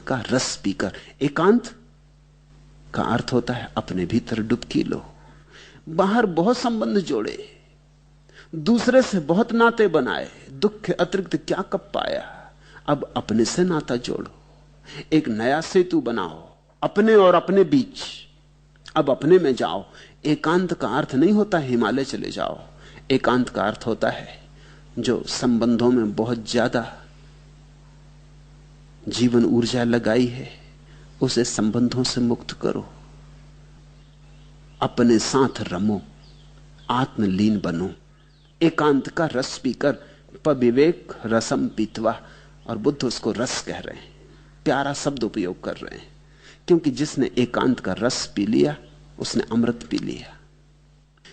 का रस पीकर। एकांत का अर्थ होता है अपने भीतर डुबकी लो। बाहर बहुत संबंध जोड़े, दूसरे से बहुत नाते बनाए, दुख के अतिरिक्त क्या कब पाया। अब अपने से नाता जोड़ो, एक नया सेतु बनाओ अपने और अपने बीच। अब अपने में जाओ। एकांत का अर्थ नहीं होता हिमालय चले जाओ। एकांत का अर्थ होता है जो संबंधों में बहुत ज्यादा जीवन ऊर्जा लगाई है, उसे संबंधों से मुक्त करो, अपने साथ रमो, आत्मलीन बनो। एकांत का रस पीकर, पविवेक रसम पीतवा। और बुद्ध उसको रस कह रहे हैं, प्यारा शब्द उपयोग कर रहे हैं, क्योंकि जिसने एकांत का रस पी लिया उसने अमृत पी लिया।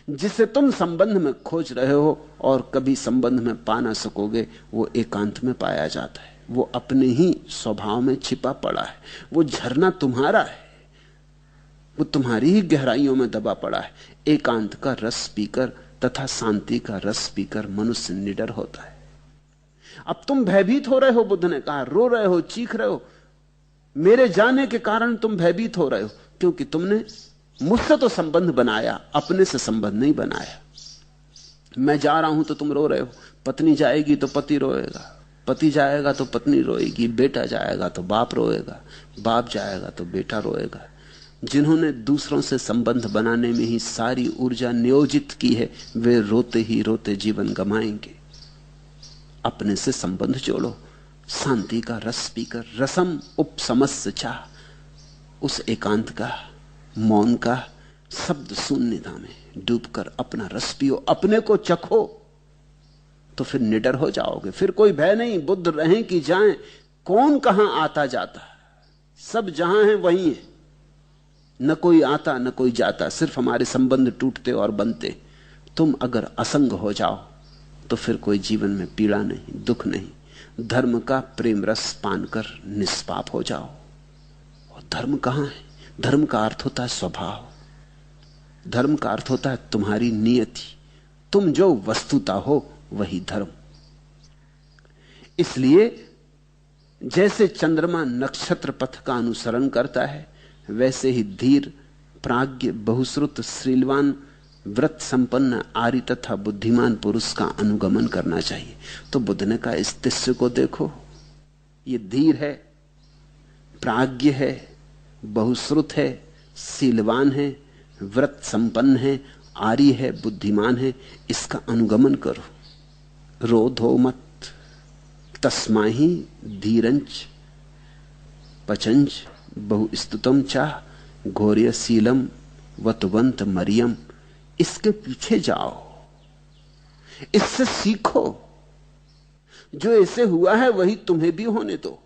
जिसे तुम संबंध में खोज रहे हो और कभी संबंध में पा ना सकोगे, वो एकांत में पाया जाता है। वो अपने ही स्वभाव में छिपा पड़ा है। वो झरना तुम्हारा है, वो तुम्हारी ही गहराइयों में दबा पड़ा है। एकांत का रस पीकर तथा शांति का रस पीकर मनुष्य निडर होता है। अब तुम भयभीत हो रहे हो, बुद्ध ने कहा, रो रहे हो, चीख रहे हो। मेरे जाने के कारण तुम भयभीत हो रहे हो, क्योंकि तुमने मुझसे तो संबंध बनाया, अपने से संबंध नहीं बनाया। मैं जा रहा हूं तो तुम रो रहे हो। पत्नी जाएगी तो पति रोएगा, पति जाएगा तो पत्नी रोएगी, बेटा जाएगा तो बाप रोएगा, बाप जाएगा तो बेटा रोएगा। जिन्होंने दूसरों से संबंध बनाने में ही सारी ऊर्जा नियोजित की है, वे रोते ही रोते जीवन गमाएंगे। अपने से संबंध जोड़ो, शांति का रस पीकर, रसम उपसमस्य चाह, उस एकांत का, मौन का, शब्द शून्यता में डूबकर अपना रस पियो, अपने को चखो, तो फिर निडर हो जाओगे। फिर कोई भय नहीं। बुद्ध रहें कि जाएं, कौन कहां आता जाता, सब जहां है वहीं है। न कोई आता न कोई जाता, सिर्फ हमारे संबंध टूटते और बनते। तुम अगर असंग हो जाओ तो फिर कोई जीवन में पीड़ा नहीं, दुख नहीं। धर्म का प्रेम रस पान कर निष्पाप हो जाओ। और धर्म कहां है? धर्म का अर्थ होता है स्वभाव, धर्म का अर्थ होता है तुम्हारी नियति। तुम जो वस्तुता हो वही धर्म। इसलिए जैसे चंद्रमा नक्षत्र पथ का अनुसरण करता है, वैसे ही धीर, प्राज्ञ, बहुश्रुत, श्रीलवान, व्रत संपन्न, आर्य तथा बुद्धिमान पुरुष का अनुगमन करना चाहिए। तो बुद्ध ने कहा, इस दृश्य को देखो, ये धीर है, प्राज्ञ है, बहुश्रुत है, शीलवान है, व्रत संपन्न है, आर्य है, बुद्धिमान है, इसका अनुगमन करो। रो धो मत। तस्माहि धीरंच पचंच बहुस्तुतम चाह घोर्यशीलम वतवंत मरियम। इसके पीछे जाओ, इससे सीखो। जो ऐसे हुआ है वही तुम्हें भी होने दो।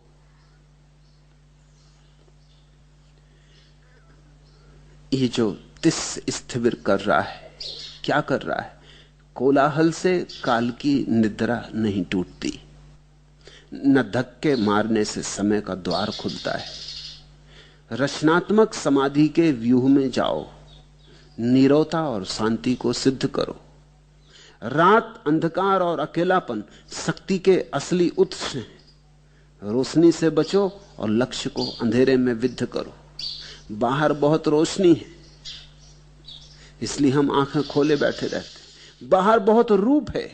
ये जो तिस स्थिविर कर रहा है, क्या कर रहा है? कोलाहल से काल की निद्रा नहीं टूटती, न धक्के मारने से समय का द्वार खुलता है। रचनात्मक समाधि के व्यूह में जाओ, नीरवता और शांति को सिद्ध करो। रात, अंधकार और अकेलापन शक्ति के असली उत्स हैं। रोशनी से बचो और लक्ष्य को अंधेरे में विद्ध करो। बाहर बहुत रोशनी है, इसलिए हम आंखें खोले बैठे रहते। बाहर बहुत रूप है,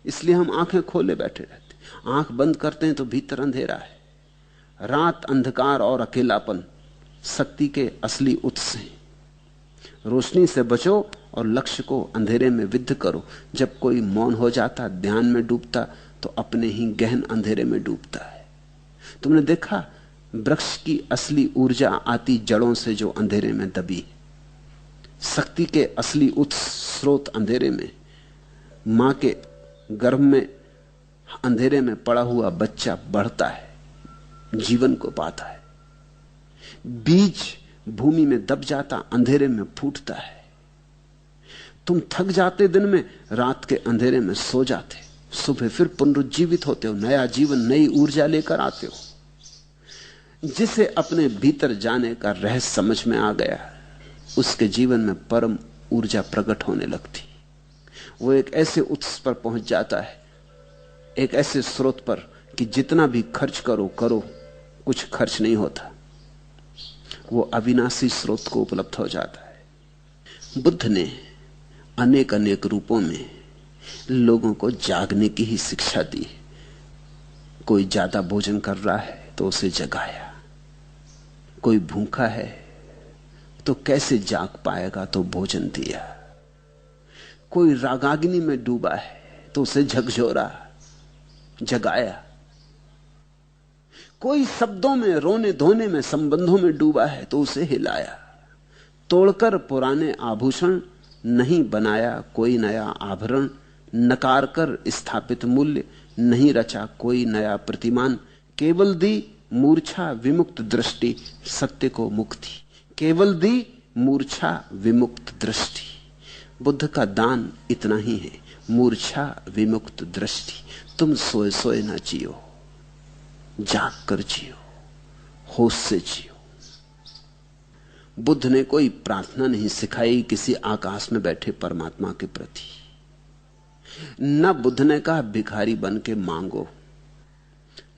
इसलिए हम आंखें खोले बैठे रहते। आंख बंद करते हैं तो भीतर अंधेरा है। रात, अंधकार और अकेलापन शक्ति के असली उत्स हैं। रोशनी से बचो और लक्ष्य को अंधेरे में विद्ध करो। जब कोई मौन हो जाता, ध्यान में डूबता, तो अपने ही गहन अंधेरे में डूबता है। तुमने देखा, वृक्ष की असली ऊर्जा आती जड़ों से जो अंधेरे में दबी। शक्ति के असली उत्स स्रोत अंधेरे में। मां के गर्भ में अंधेरे में पड़ा हुआ बच्चा बढ़ता है, जीवन को पाता है। बीज भूमि में दब जाता, अंधेरे में फूटता है। तुम थक जाते दिन में, रात के अंधेरे में सो जाते, सुबह फिर पुनरुज्जीवित होते हो, नया जीवन, नई ऊर्जा लेकर आते हो। जिसे अपने भीतर जाने का रहस्य समझ में आ गया, उसके जीवन में परम ऊर्जा प्रकट होने लगती। वो एक ऐसे उत्स पर पहुंच जाता है, एक ऐसे स्रोत पर कि जितना भी खर्च करो करो, कुछ खर्च नहीं होता, वो अविनाशी स्रोत को उपलब्ध हो जाता है। बुद्ध ने अनेक अनेक रूपों में लोगों को जागने की ही शिक्षा दी। कोई ज्यादा भोजन कर रहा है तो उसे जगाया, कोई भूखा है तो कैसे जाग पाएगा तो भोजन दिया, कोई रागाग्नि में डूबा है तो उसे झकझोरा, जगाया, कोई शब्दों में, रोने धोने में, संबंधों में डूबा है तो उसे हिलाया। तोड़कर पुराने आभूषण नहीं बनाया कोई नया आभरण, नकार कर स्थापित मूल्य नहीं रचा कोई नया प्रतिमान, केवल दी मूर्छा विमुक्त दृष्टि सत्य को मुक्ति, केवल दी मूर्छा विमुक्त दृष्टि। बुद्ध का दान इतना ही है, मूर्छा विमुक्त दृष्टि। तुम सोए सोए ना जियो, जाग कर जियो, होश से जियो। बुद्ध ने कोई प्रार्थना नहीं सिखाई किसी आकाश में बैठे परमात्मा के प्रति। न बुद्ध ने कहा भिखारी बन के मांगो,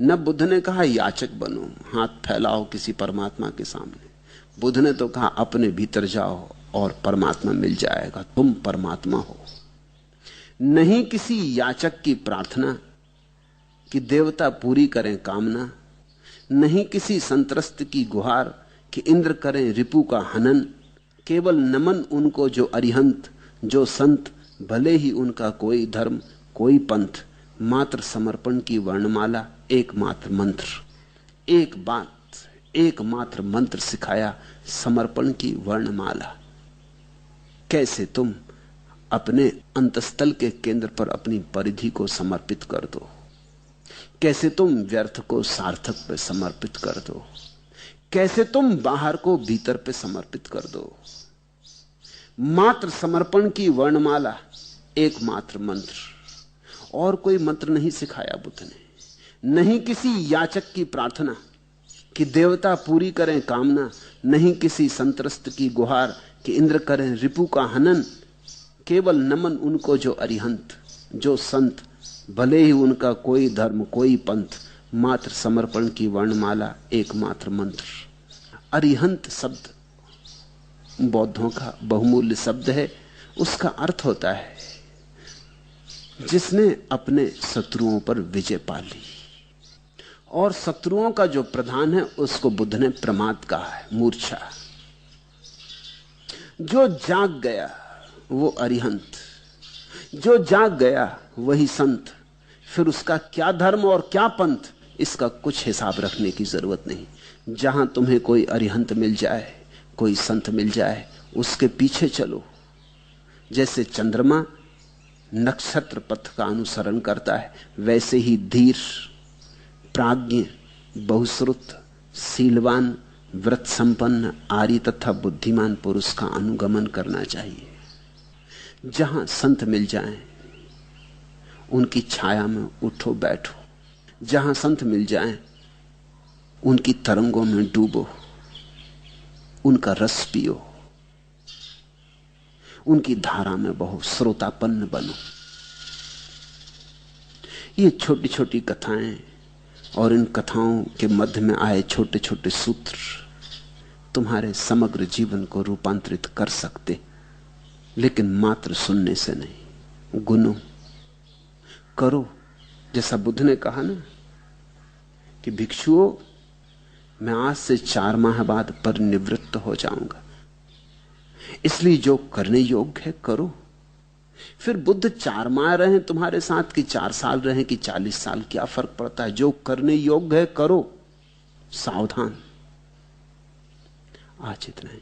न बुद्ध ने कहा याचक बनो, हाथ फैलाओ किसी परमात्मा के सामने। बुद्ध ने तो कहा अपने भीतर जाओ और परमात्मा मिल जाएगा, तुम परमात्मा हो। नहीं किसी याचक की प्रार्थना कि देवता पूरी करें कामना, नहीं किसी संत्रस्त की गुहार कि इंद्र करें रिपु का हनन, केवल नमन उनको जो अरिहंत, जो संत, भले ही उनका कोई धर्म कोई पंथ, मात्र समर्पण की वर्णमाला, एकमात्र मंत्र। एक बात, एकमात्र मंत्र सिखाया, समर्पण की वर्णमाला। कैसे तुम अपने अंतस्थल के केंद्र पर अपनी परिधि को समर्पित कर दो, कैसे तुम व्यर्थ को सार्थक पे समर्पित कर दो, कैसे तुम बाहर को भीतर पे समर्पित कर दो। मात्र समर्पण की वर्णमाला, एकमात्र मंत्र। और कोई मंत्र नहीं सिखाया बुद्ध ने। नहीं किसी याचक की प्रार्थना कि देवता पूरी करें कामना, नहीं किसी संत्रस्त की गुहार कि इंद्र करें रिपु का हनन, केवल नमन उनको जो अरिहंत, जो संत, भले ही उनका कोई धर्म कोई पंथ, मात्र समर्पण की वर्णमाला, एकमात्र मंत्र। अरिहंत शब्द बौद्धों का बहुमूल्य शब्द है। उसका अर्थ होता है जिसने अपने शत्रुओं पर विजय पा ली। और शत्रुओं का जो प्रधान है उसको बुद्ध ने प्रमाद कहा है, मूर्छा। जो जाग गया वो अरिहंत, जो जाग गया वही संत। फिर उसका क्या धर्म और क्या पंथ, इसका कुछ हिसाब रखने की जरूरत नहीं। जहां तुम्हें कोई अरिहंत मिल जाए, कोई संत मिल जाए, उसके पीछे चलो। जैसे चंद्रमा नक्षत्र पथ का अनुसरण करता है, वैसे ही धीर, प्राज्ञ, बहुश्रुत, शीलवान, व्रत संपन्न, आर्य तथा बुद्धिमान पुरुष का अनुगमन करना चाहिए। जहां संत मिल जाएं, उनकी छाया में उठो बैठो। जहां संत मिल जाएं, उनकी तरंगों में डूबो, उनका रस पियो, उनकी धारा में बहो, श्रोतापन्न बनो। ये छोटी छोटी कथाएं और इन कथाओं के मध्य में आए छोटे छोटे सूत्र तुम्हारे समग्र जीवन को रूपांतरित कर सकते, लेकिन मात्र सुनने से नहीं, गुनो करो। जैसा बुद्ध ने कहा ना कि भिक्षुओं, मैं आज से 4 माह बाद परिनिवृत्त हो जाऊंगा, इसलिए जो करने योग्य है करो। फिर बुद्ध 4 माह रहे तुम्हारे साथ कि 4 साल रहे कि 40 साल, क्या फर्क पड़ता है? जो करने योग्य है करो, सावधान। आज इतना ही।